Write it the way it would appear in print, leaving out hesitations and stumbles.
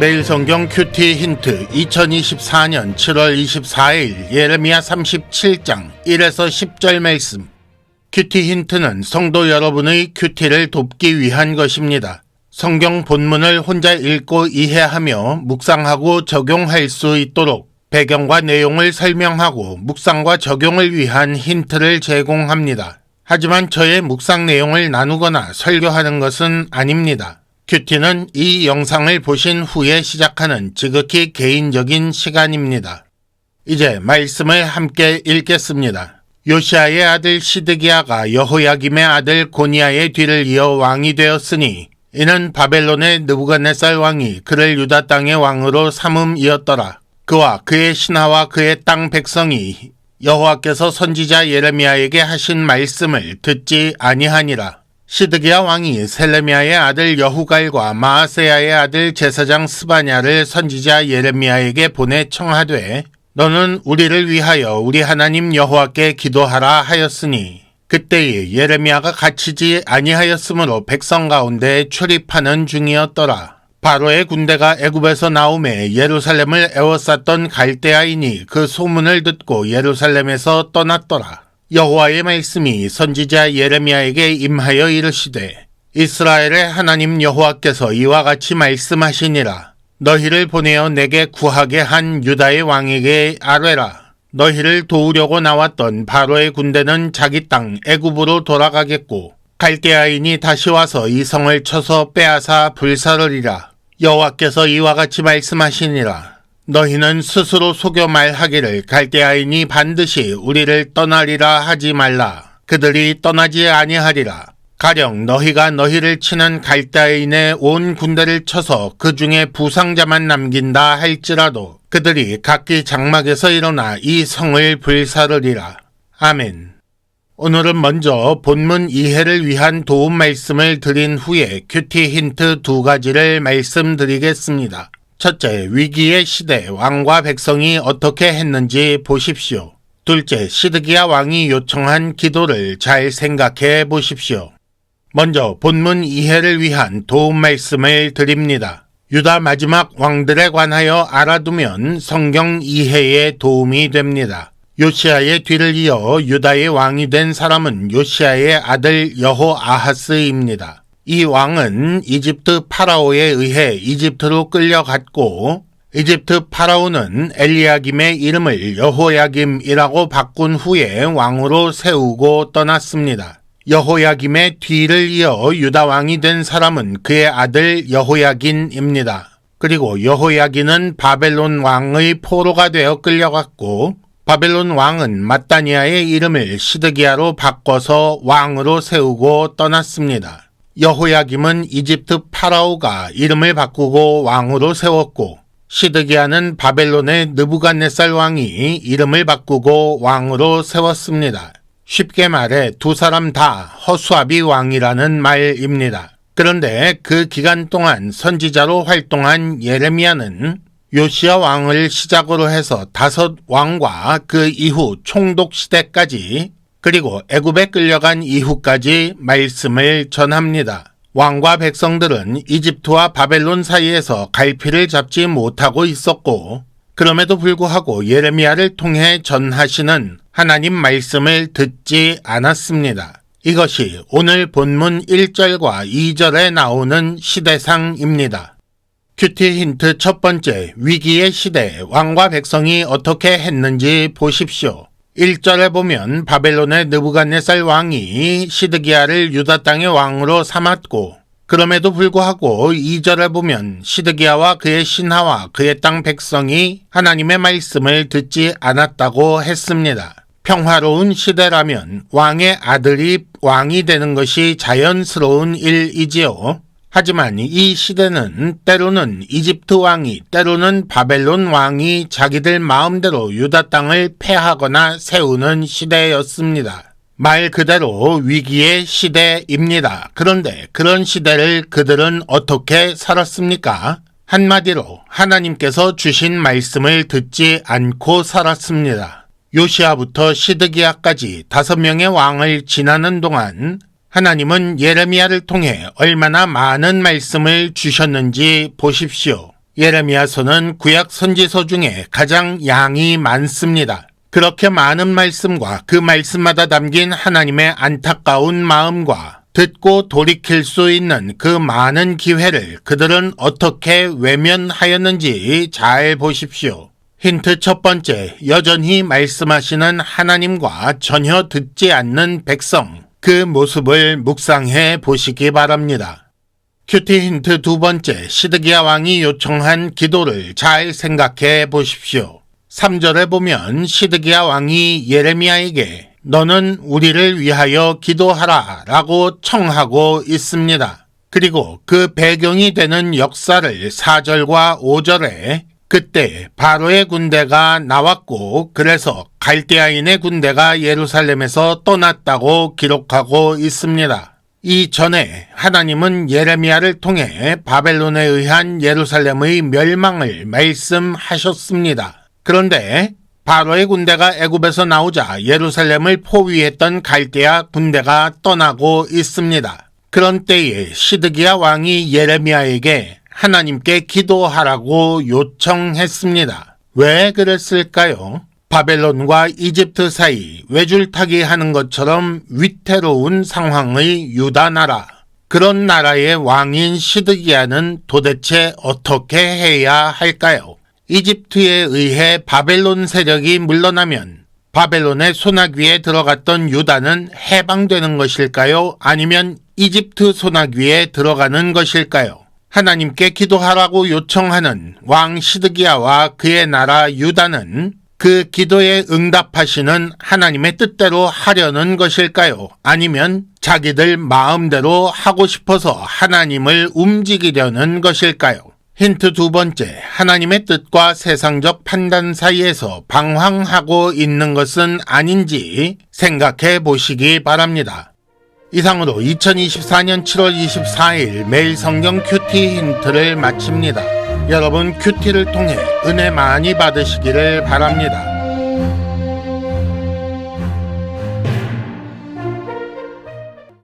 매일 성경 큐티 힌트 2024년 7월 24일 예레미야 37장 1에서 10절 말씀. 큐티 힌트는 성도 여러분의 큐티를 돕기 위한 것입니다. 성경 본문을 혼자 읽고 이해하며 묵상하고 적용할 수 있도록 배경과 내용을 설명하고 묵상과 적용을 위한 힌트를 제공합니다. 하지만 저의 묵상 내용을 나누거나 설교하는 것은 아닙니다. 큐티는 이 영상을 보신 후에 시작하는 지극히 개인적인 시간입니다. 이제 말씀을 함께 읽겠습니다. 요시아의 아들 시드기야가 여호야김의 아들 고니야의 뒤를 이어 왕이 되었으니 이는 바벨론의 느부갓네살 왕이 그를 유다 땅의 왕으로 삼음이었더라. 그와 그의 신하와 그의 땅 백성이 여호와께서 선지자 예레미야에게 하신 말씀을 듣지 아니하니라. 시드기야 왕이 셀레미야의 아들 여후갈과 마아세야의 아들 제사장 스바냐를 선지자 예레미야에게 보내 청하되 너는 우리를 위하여 우리 하나님 여호와께 기도하라 하였으니 그때에 예레미야가 갇히지 아니하였으므로 백성 가운데 출입하는 중이었더라. 바로의 군대가 애굽에서 나오매 예루살렘을 에워쌌던 갈대아인이 그 소문을 듣고 예루살렘에서 떠났더라. 여호와의 말씀이 선지자 예레미야에게 임하여 이르시되 이스라엘의 하나님 여호와께서 이와 같이 말씀하시니라. 너희를 보내어 내게 구하게 한 유다의 왕에게 아뢰라. 너희를 도우려고 나왔던 바로의 군대는 자기 땅 애굽으로 돌아가겠고 갈대아인이 다시 와서 이 성을 쳐서 빼앗아 불사르리라. 여호와께서 이와 같이 말씀하시니라. 너희는 스스로 속여 말하기를 갈대아인이 반드시 우리를 떠나리라 하지 말라. 그들이 떠나지 아니하리라. 가령 너희가 너희를 치는 갈대아인의 온 군대를 쳐서 그 중에 부상자만 남긴다 할지라도 그들이 각기 장막에서 일어나 이 성을 불사르리라. 아멘. 오늘은 먼저 본문 이해를 위한 도움 말씀을 드린 후에 큐티 힌트 2가지를 말씀드리겠습니다. 첫째, 위기의 시대 왕과 백성이 어떻게 했는지 보십시오. 둘째, 시드기야 왕이 요청한 기도를 잘 생각해 보십시오. 먼저 본문 이해를 위한 도움 말씀을 드립니다. 유다 마지막 왕들에 관하여 알아두면 성경 이해에 도움이 됩니다. 요시아의 뒤를 이어 유다의 왕이 된 사람은 요시아의 아들 여호아하스입니다. 이 왕은 이집트 파라오에 의해 이집트로 끌려갔고 이집트 파라오는 엘리야김의 이름을 여호야김이라고 바꾼 후에 왕으로 세우고 떠났습니다. 여호야김의 뒤를 이어 유다 왕이 된 사람은 그의 아들 여호야긴입니다. 그리고 여호야긴은 바벨론 왕의 포로가 되어 끌려갔고 바벨론 왕은 마따니아의 이름을 시드기야로 바꿔서 왕으로 세우고 떠났습니다. 여호야김은 이집트 파라오가 이름을 바꾸고 왕으로 세웠고 시드기야는 바벨론의 느부갓네살 왕이 이름을 바꾸고 왕으로 세웠습니다. 쉽게 말해 두 사람 다 허수아비 왕이라는 말입니다. 그런데 그 기간 동안 선지자로 활동한 예레미야는 요시야 왕을 시작으로 해서 5 왕과 그 이후 총독 시대까지 그리고 애굽에 끌려간 이후까지 말씀을 전합니다. 왕과 백성들은 이집트와 바벨론 사이에서 갈피를 잡지 못하고 있었고 그럼에도 불구하고 예레미야를 통해 전하시는 하나님 말씀을 듣지 않았습니다. 이것이 오늘 본문 1절과 2절에 나오는 시대상입니다. 큐티 힌트 첫 번째, 위기의 시대 왕과 백성이 어떻게 했는지 보십시오. 1절에 보면 바벨론의 느부갓네살 왕이 시드기야를 유다 땅의 왕으로 삼았고 그럼에도 불구하고 2절에 보면 시드기야와 그의 신하와 그의 땅 백성이 하나님의 말씀을 듣지 않았다고 했습니다. 평화로운 시대라면 왕의 아들이 왕이 되는 것이 자연스러운 일이지요. 하지만 이 시대는 때로는 이집트 왕이 때로는 바벨론 왕이 자기들 마음대로 유다 땅을 패하거나 세우는 시대였습니다. 말 그대로 위기의 시대입니다. 그런데 그런 시대를 그들은 어떻게 살았습니까? 한마디로 하나님께서 주신 말씀을 듣지 않고 살았습니다. 요시아부터 시드기야까지 5명의 왕을 지나는 동안 하나님은 예레미야를 통해 얼마나 많은 말씀을 주셨는지 보십시오. 예레미야서는 구약 선지서 중에 가장 양이 많습니다. 그렇게 많은 말씀과 그 말씀마다 담긴 하나님의 안타까운 마음과 듣고 돌이킬 수 있는 그 많은 기회를 그들은 어떻게 외면하였는지 잘 보십시오. 힌트 첫 번째, 여전히 말씀하시는 하나님과 전혀 듣지 않는 백성, 그 모습을 묵상해 보시기 바랍니다. 큐티 힌트 두 번째, 시드기야 왕이 요청한 기도를 잘 생각해 보십시오. 3절에 보면 시드기야 왕이 예레미야에게 너는 우리를 위하여 기도하라 라고 청하고 있습니다. 그리고 그 배경이 되는 역사를 4절과 5절에 그때 바로의 군대가 나왔고 그래서 갈대아인의 군대가 예루살렘에서 떠났다고 기록하고 있습니다. 이전에 하나님은 예레미야를 통해 바벨론에 의한 예루살렘의 멸망을 말씀하셨습니다. 그런데 바로의 군대가 애굽에서 나오자 예루살렘을 포위했던 갈대아 군대가 떠나고 있습니다. 그런 때에 시드기야 왕이 예레미야에게 하나님께 기도하라고 요청했습니다. 왜 그랬을까요? 바벨론과 이집트 사이 외줄타기 하는 것처럼 위태로운 상황의 유다 나라, 그런 나라의 왕인 시드기야는 도대체 어떻게 해야 할까요? 이집트에 의해 바벨론 세력이 물러나면 바벨론의 소나귀에 들어갔던 유다는 해방되는 것일까요? 아니면 이집트 소나귀에 들어가는 것일까요? 하나님께 기도하라고 요청하는 왕 시드기야와 그의 나라 유다는 그 기도에 응답하시는 하나님의 뜻대로 하려는 것일까요? 아니면 자기들 마음대로 하고 싶어서 하나님을 움직이려는 것일까요? 힌트 두 번째, 하나님의 뜻과 세상적 판단 사이에서 방황하고 있는 것은 아닌지 생각해 보시기 바랍니다. 이상으로 2024년 7월 24일 매일 성경 큐티 힌트를 마칩니다. 여러분 큐티를 통해 은혜 많이 받으시기를 바랍니다.